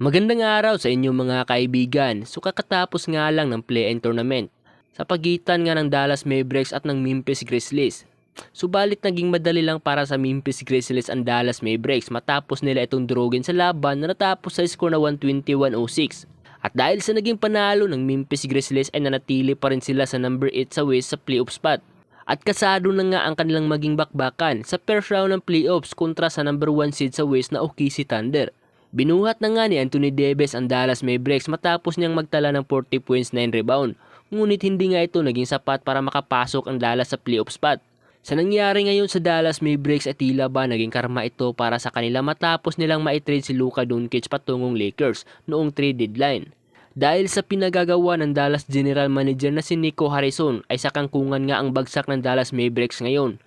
Magandang araw sa inyong mga kaibigan. So kakatapos nga lang ng play-in tournament sa pagitan nga ng Dallas Mavericks at ng Memphis Grizzlies. Subalit naging madali lang para sa Memphis Grizzlies ang Dallas Mavericks matapos nila itong durugin sa laban na natapos sa score na 121-106. At dahil sa naging panalo ng Memphis Grizzlies ay nanatili pa rin sila sa number 8 sa West sa playoff spot. At kasado na nga ang kanilang maging bakbakan sa first round ng playoffs kontra sa number 1 seed sa West na OKC Thunder. Binuhat na nga ni Anthony Davis ang Dallas Mavericks matapos niyang magtala ng 40 points 9 rebound. Ngunit hindi nga ito naging sapat para makapasok ang Dallas sa playoff spot. Sa nangyari ngayon sa Dallas Mavericks ay tila ba naging karma ito para sa kanila matapos nilang maitrade si Luka Doncic patungong Lakers noong trade deadline. Dahil sa pinagagawa ng Dallas General Manager na si Nico Harrison ay sa kangkungan nga ang bagsak ng Dallas Mavericks ngayon.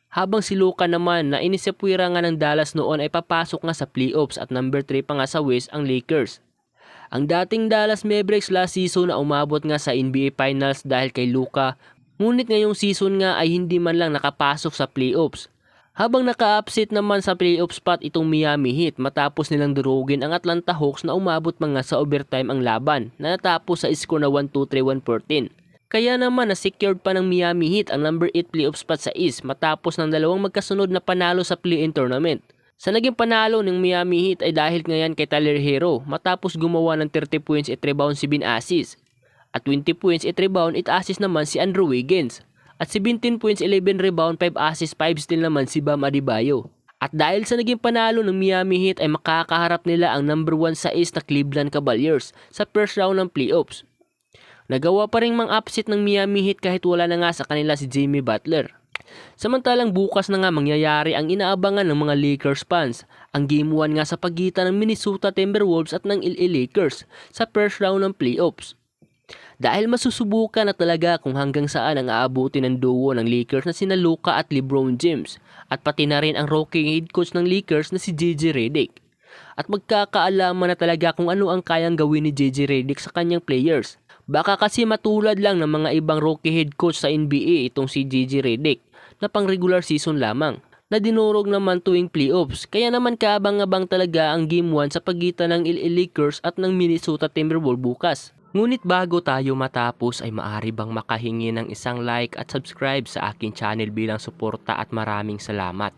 Habang si Luka naman na inisipwira nga ng Dallas noon ay papasok nga sa playoffs at number 3 pa nga sa West ang Lakers. Ang dating Dallas Mavericks last season na umabot nga sa NBA Finals dahil kay Luka, ngunit ngayong season nga ay hindi man lang nakapasok sa playoffs. Habang naka-upset naman sa playoff spot itong Miami Heat matapos nilang durugin ang Atlanta Hawks na umabot mga sa overtime ang laban na natapos sa score na 123-114. Kaya naman na-secured pa ng Miami Heat ang number 8 playoff spot sa East matapos ng dalawang magkasunod na panalo sa play-in tournament. Sa naging panalo ng Miami Heat ay dahil ngayon kay Tyler Hero matapos gumawa ng 30 points at rebound 7 assists. At 20 points at rebound 8 assists naman si Andrew Wiggins. At 17 points 11 rebound 5 assists 5 steal naman si Bam Adebayo. At dahil sa naging panalo ng Miami Heat ay makakaharap nila ang number 1 sa East na Cleveland Cavaliers sa first round ng playoffs. Nagawa pa rin mang-upset ng Miami Heat kahit wala na nga sa kanila si Jimmy Butler. Samantalang bukas na nga mangyayari ang inaabangan ng mga Lakers fans, ang Game 1 nga sa pagitan ng Minnesota Timberwolves at ng LA Lakers sa first round ng playoffs. Dahil masusubukan na talaga kung hanggang saan ang aabutin ng duo ng Lakers na sina Luka at LeBron James at pati na rin ang rookie head coach ng Lakers na si JJ Redick. At magkakaalaman na talaga kung ano ang kayang gawin ni JJ Redick sa kanyang players. Baka kasi matulad lang ng mga ibang rookie head coach sa NBA itong si JJ Redick na pang regular season lamang na dinurog naman tuwing playoffs. Kaya naman kaabang-abang talaga ang Game 1 sa pagitan ng LA Lakers at ng Minnesota Timberwolves bukas. Ngunit bago tayo matapos ay maaari bang makahingi ng isang like at subscribe sa aking channel bilang suporta at maraming salamat.